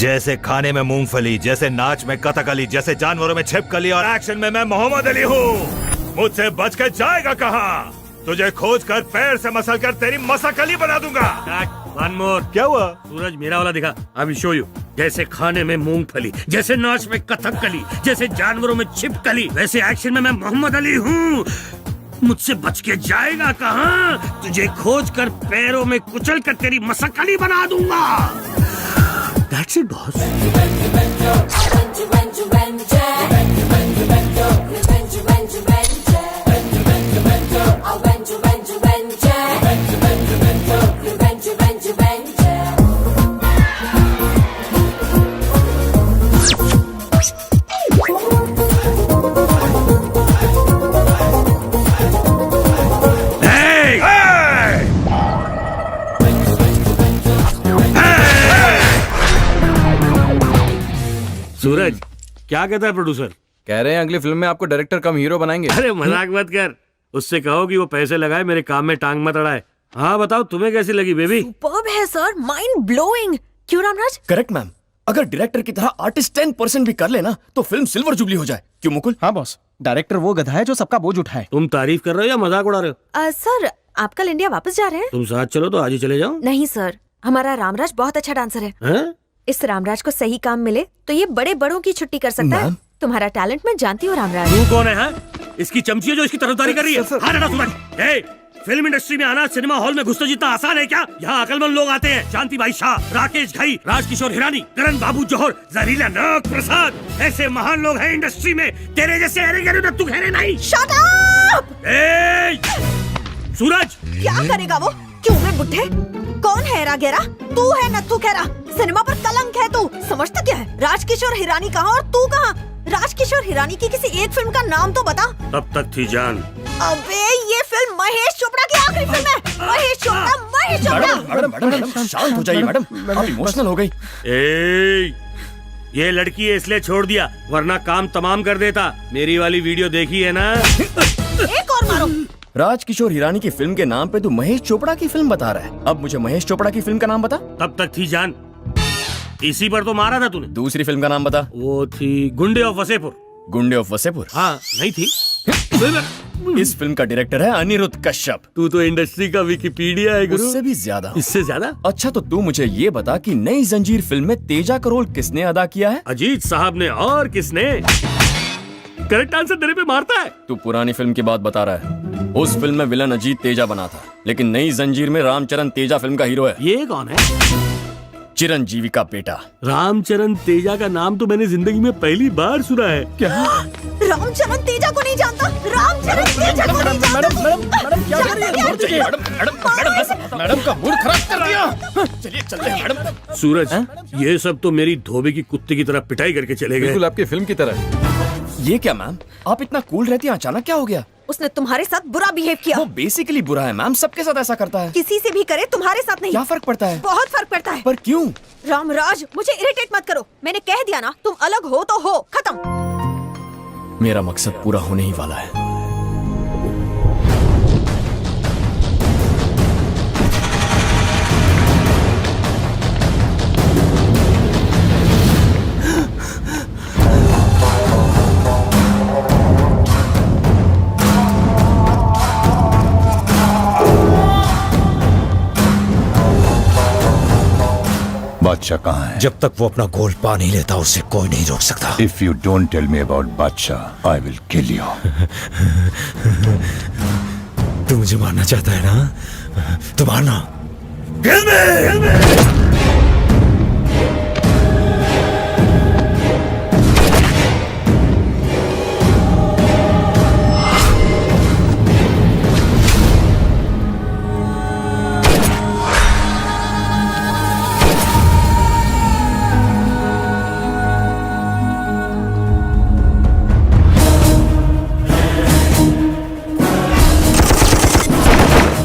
जैसे खाने में मूंगफली, जैसे नाच में कथकली, जैसे जानवरों में छिपकली और एक्शन में मैं मोहम्मद अली हूँ। मुझसे बच के जाएगा कहाँ? तुझे खोज कर पैर से मसल कर तेरी मसकली बना दूंगा। One more. क्या हुआ? सूरज मेरा वाला दिखा। अभी शो यू। जैसे खाने में मूंगफली, जैसे नाच में कथकली, जैसे जानवरों में छिपकली, वैसे एक्शन में मैं मोहम्मद अली हूँ। मुझसे बच के जाएगा कहाँ? तुझे खोज कर पैरों में कुचल कर तेरी मसकली बना दूंगा। That's it, boss. सूरज, क्या कहता है प्रोड्यूसर? कह रहे हैं अगली फिल्म में आपको डायरेक्टर कम हीरो बनाएंगे। अरे मजाक मत कर, उससे कहो कि वो पैसे लगाए, मेरे काम में टांग मत अड़ाए। हाँ बताओ, तुम्हें कैसी लगी बेबी? सुपर्ब है सर, माइंड ब्लोइंग। क्यों रामराज? Correct ma'am. अगर डायरेक्टर की तरह आर्टिस्ट 10% भी कर लेना तो फिल्म सिल्वर जुबली हो जाए। क्यों मुकुल? हाँ बॉस, डायरेक्टर वो गधा है जो सबका बोझ उठाए। तुम तारीफ कर रहे हो या मजाक उड़ा रहे हो? सर, आप कल इंडिया वापस जा रहे हैं? तुम साथ चलो तो आज ही चले जाओ। नहीं सर, हमारा रामराज बहुत अच्छा डांसर है। हैं? इस रामराज को सही काम मिले तो ये बड़े बड़ों की छुट्टी कर सकता है। तुम्हारा टैलेंट मैं जानती हूँ रामराज। तू कौन है? इसकी चमची है जो इसकी तरफदारी कर रही है। हाँ ना सूरज, ए, फिल्म इंडस्ट्री में आना सिनेमा हॉल में घुसना जितना आसान है क्या? यहाँ अकलमंद लोग आते हैं। शांति भाई शाह, राकेश घई, राजकिशोर हिरानी, करण बाबू जौहर, जहरीला नाग प्रसाद, ऐसे महान लोग हैं इंडस्ट्री में। तेरे जैसे नत्थु खेरे नहीं। Shut up! सूरज, क्या करेगा वो? क्यों मैं बुढ़े? कौन है रागेरा? तू है नत्थु खेरा। सिनेमा पर कलंक है तू। समझता क्या है? राजकिशोर हिरानी कहाँ और तू कहाँ? राजकिशोर हिरानी की किसी एक फिल्म का नाम तो बता। तब तक थी जान। अबे ये फिल्म महेश चोपड़ा की आखिरी फिल्म है। महेश चोपड़ा। मैडम शांत हो जाइए मैडम, आप इमोशनल हो गई। ये लड़की है इसलिए छोड़ दिया, वरना काम तमाम कर देता। मेरी वाली वीडियो देखी है ना? एक और मारो। राजकिशोर हिरानी की फिल्म के नाम पे तू महेश चोपड़ा की फिल्म बता रहा है। अब मुझे महेश चोपड़ा की फिल्म का नाम बता। तब तक थी जान, इसी पर तो मारा था तूने। दूसरी फिल्म का नाम बता। वो थी गुंडे ऑफ वसेपुर। गुंडे ऑफ वसेपुर? हाँ, नहीं थी। इस फिल्म का डायरेक्टर है अनिरुद्ध कश्यप। तू तो इंडस्ट्री का विकिपीडिया है गुरु। उससे भी ज्यादा। इससे ज्यादा? अच्छा तो तू मुझे ये बता कि नई जंजीर फिल्म में तेजा का रोल किसने अदा किया है? अजीत साहब ने। और किसने? करेक्ट आंसर तेरे पे मारता है। तू पुरानी फिल्म की बात बता रहा है। उस फिल्म में विलन अजीत तेजा बना था, लेकिन नई जंजीर में रामचरण तेजा फिल्म का हीरो है। ये कौन है? चिरंजीवी का बेटा। रामचरण तेजा का नाम तो मैंने जिंदगी में पहली बार सुना है। क्या? रामचरण तेजा को नहीं जानता? रामचरण तेजा को नहीं जानता? मैडम क्या कर रही है? मैडम का मूड खराब कर दिया। चलिए चलते हैं मैडम। सूरज, ये सब तो मेरी धोबे की कुत्ते की तरह पिटाई करके चले गए। बिल्कुल आपकी फिल्म की तरह। ये क्या मैम, आप इतना कूल रहती हैं, अचानक क्या हो गया? उसने तुम्हारे साथ बुरा बिहेव किया। वो बेसिकली बुरा है मैम, सबके साथ ऐसा करता है। किसी से भी करे, तुम्हारे साथ नहीं। क्या फर्क पड़ता है? बहुत फर्क पड़ता है। पर क्यों? रामराज, मुझे इरिटेट मत करो। मैंने कह दिया ना, तुम अलग हो तो हो, खत्म। मेरा मकसद पूरा होने ही वाला है। बादशाह कहाँ है? जब तक वो अपना गोल पा नहीं लेता उसे कोई नहीं रोक सकता। If you don't tell me about बादशाह, I will kill you. तू मुझे मारना चाहता है ना? तो मारना। Kill me! Kill me!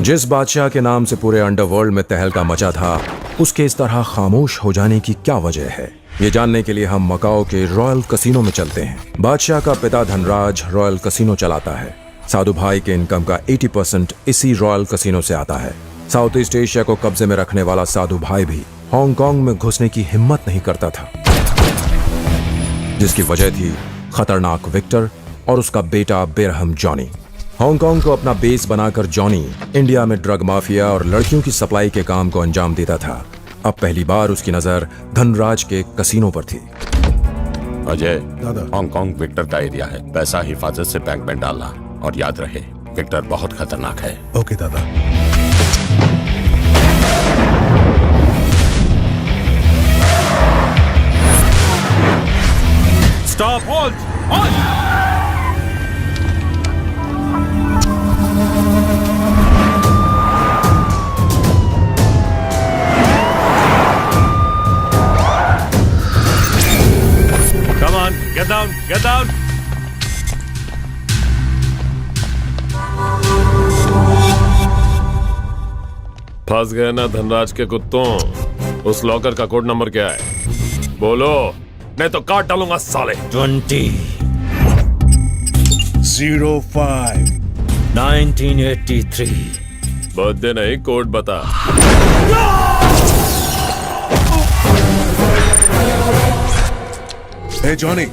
जिस बादशाह के नाम से पूरे अंडरवर्ल्ड में तहलका मचा था, उसके इस तरह खामोश हो जाने की क्या वजह है? ये जानने के लिए हम मकाओ के रॉयल कसिनो में चलते हैं। बादशाह का पिता धनराज रॉयल कसिनो चलाता है। साधु भाई के इनकम का 80% इसी रॉयल कसिनो से आता है। साउथ ईस्ट एशिया को कब्जे में रखने वाला साधु भाई भी हांगकांग में घुसने की हिम्मत नहीं करता था, जिसकी वजह थी खतरनाक विक्टर और उसका बेटा बेरहम जॉनी। हांगकांग को अपना बेस बनाकर जॉनी इंडिया में ड्रग माफिया और लड़कियों की सप्लाई के काम को अंजाम देता था। अब पहली बार उसकी नजर धनराज के कसीनो पर थी। अजय, हांगकांग विक्टर का एरिया है। पैसा हिफाजत से बैंक में डालना, और याद रहे विक्टर बहुत खतरनाक है। ओके दादा। Stop, hold, Come on, get down, get down. फंस गए ना धनराज के कुत्तों। उस लॉकर का कोड नंबर क्या है? बोलो, नहीं तो काट डालूंगा साले। 20 05 1983। बर्थडे नहीं, कोड बता। हे जॉनी,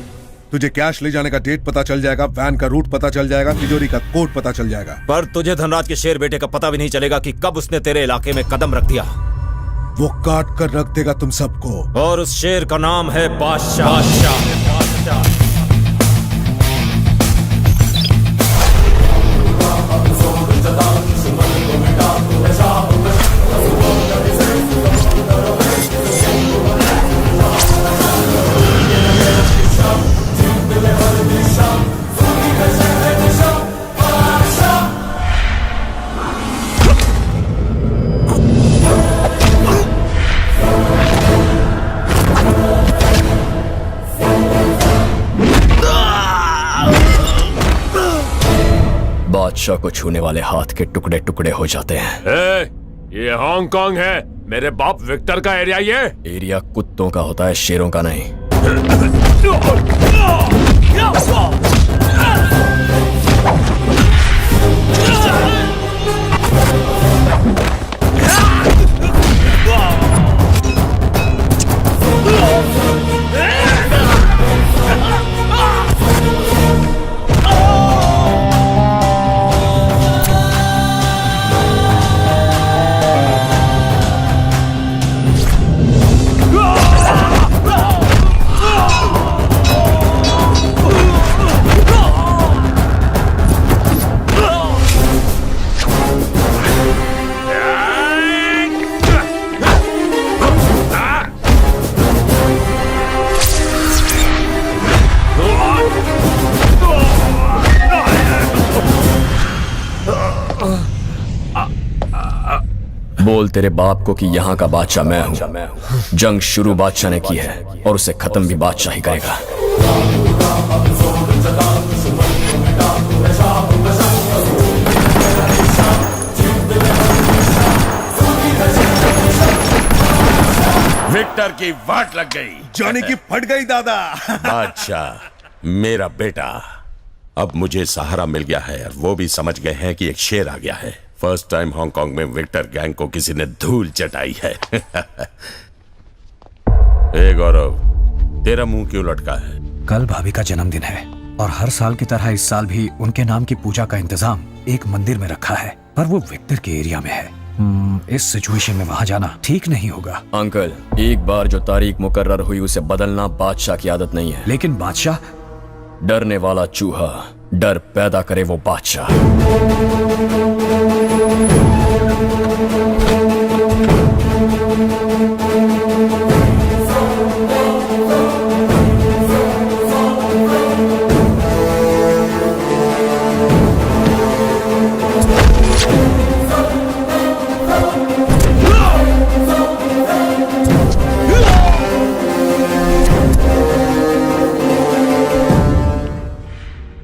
तुझे कैश ले जाने का डेट पता चल जाएगा, वैन का रूट पता चल जाएगा, तिजोरी का कोड पता चल जाएगा, पर तुझे धनराज के शेर बेटे का पता भी नहीं चलेगा कि कब उसने तेरे इलाके में कदम रख दिया। वो काट कर रख देगा तुम सबको। और उस शेर का नाम है बादशाह। बादशाह को छूने वाले हाथ के टुकड़े टुकड़े हो जाते हैं। ये हांगकांग है, मेरे बाप विक्टर का एरिया। ये एरिया कुत्तों का होता है, शेरों का नहीं। बोल तेरे बाप को कि यहाँ का बादशाह मैं हूँ। जंग शुरू बादशाह ने की है और उसे खत्म भी बादशाह ही करेगा। विक्टर की वाट लग गई, जॉनी की फट गई दादा। बादशाह, मेरा बेटा, अब मुझे सहारा मिल गया है और वो भी समझ गए हैं कि एक शेर आ गया है। फर्स्ट टाइम हांगकांग में विक्टर गैंग को किसी ने धूल चटाई है। ए गौरव, तेरा मुंह क्यों लटका है? कल भाभी का जन्मदिन है और हर साल की तरह इस साल भी उनके नाम की पूजा का इंतजाम एक मंदिर में रखा है, पर वो विक्टर के एरिया में है। इस सिचुएशन में वहाँ जाना ठीक नहीं होगा। अंकल, एक बार जो तारीख मुकर्रर हुई उसे बदलना बादशाह की आदत नहीं है। लेकिन बादशाह, डरने वाला चूहा डर पैदा करे वो बादशाह।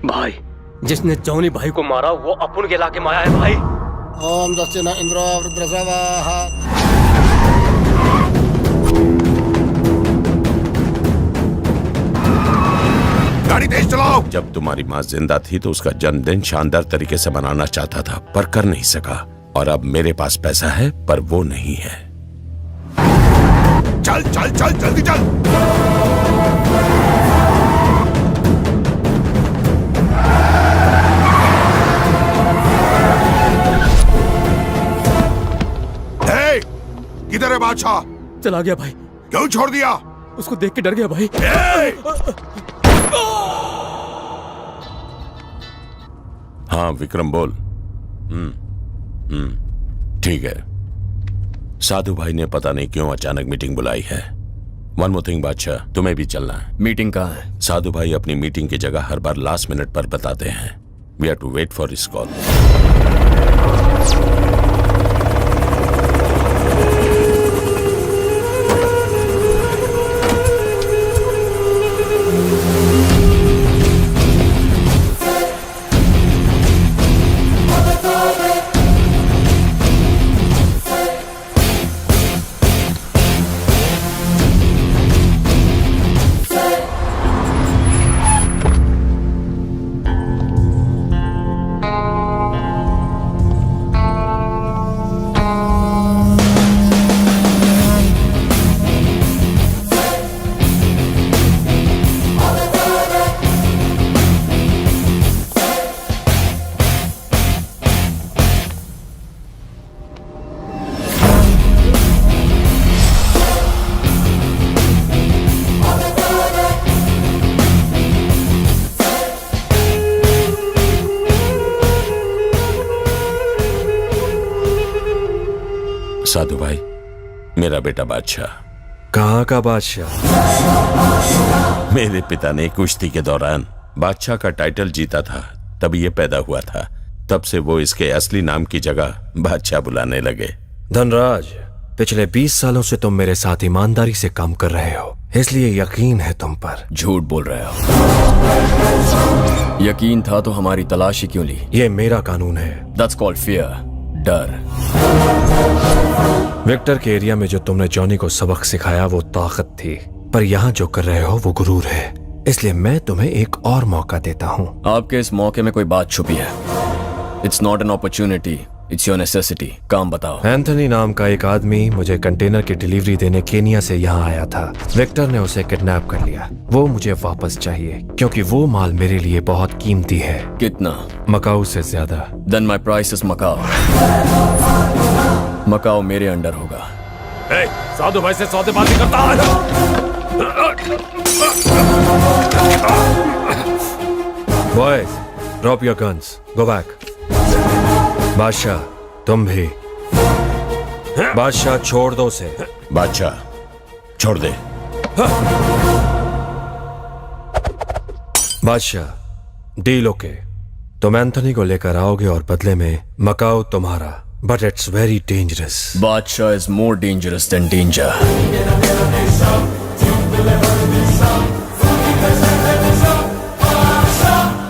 भाई, जिसने जॉनी भाई को मारा वो अपन के इलाके में आया है भाई। ओम दक्षिण इंद्र रुद्रस्वाहा। गाड़ी तेज चलाओ। जब तुम्हारी माँ जिंदा थी तो उसका जन्मदिन शानदार तरीके से मनाना चाहता था, पर कर नहीं सका। और अब मेरे पास पैसा है पर वो नहीं है। चल चल जल्दी चल। ए, किधर है बादशाह? चला गया भाई। क्यों छोड़ दिया? उसको देख के डर गया भाई। हाँ विक्रम बोल। ठीक है। साधु भाई ने पता नहीं क्यों अचानक मीटिंग बुलाई है। वन मोर थिंग बादशाह, तुम्हें भी चलना है। मीटिंग कहाँ है? साधु भाई अपनी मीटिंग की जगह हर बार लास्ट मिनट पर बताते हैं। We have to wait for his call. Sadhu भाई, मेरा बेटा बादशाह। कहाँ का बादशाह? मेरे पिता ने कुश्ती के दौरान बादशाह का टाइटल जीता था, तभी ये पैदा हुआ था। तब से वो इसके असली नाम की जगह बादशाह बुलाने लगे। धनराज, पिछले 20 सालों से तुम मेरे साथ ईमानदारी से काम कर रहे हो, इसलिए यकीन है तुम पर। झूठ बोल रहे हो। यकीन था तो हमारी तलाशी क्यों ली? ये मेरा कानून है। That's called fear, डर। विक्टर के एरिया में जो तुमने जॉनी को सबक सिखाया वो ताकत थी, पर यहाँ जो कर रहे हो वो गुरूर है। इसलिए मैं तुम्हें एक और मौका देता हूँ। आपके इस मौके में कोई बात छुपी है। It's not an opportunity, it's your necessity। काम बताओ। एंथनी नाम का एक आदमी मुझे कंटेनर की डिलीवरी देने केनिया से यहाँ आया था। विक्टर ने उसे किडनैप कर लिया। वो मुझे वापस चाहिए क्योंकि वो माल मेरे लिए बहुत कीमती है। कितना? मकाऊ से ज्यादा। Then my price is Macau. Macau मेरे अंडर होगा। साधु भाई से सौदेबाजी करता है। Boys, drop your guns. Go back. बादशाह, तुम भी। बादशाह, छोड़ दो उसे। बादशाह, छोड़ दे। बादशाह, डील ओके। तुम एंथनी को लेकर आओगे और बदले में मकाऊ तुम्हारा। But it's very dangerous. Badsha is more dangerous than danger.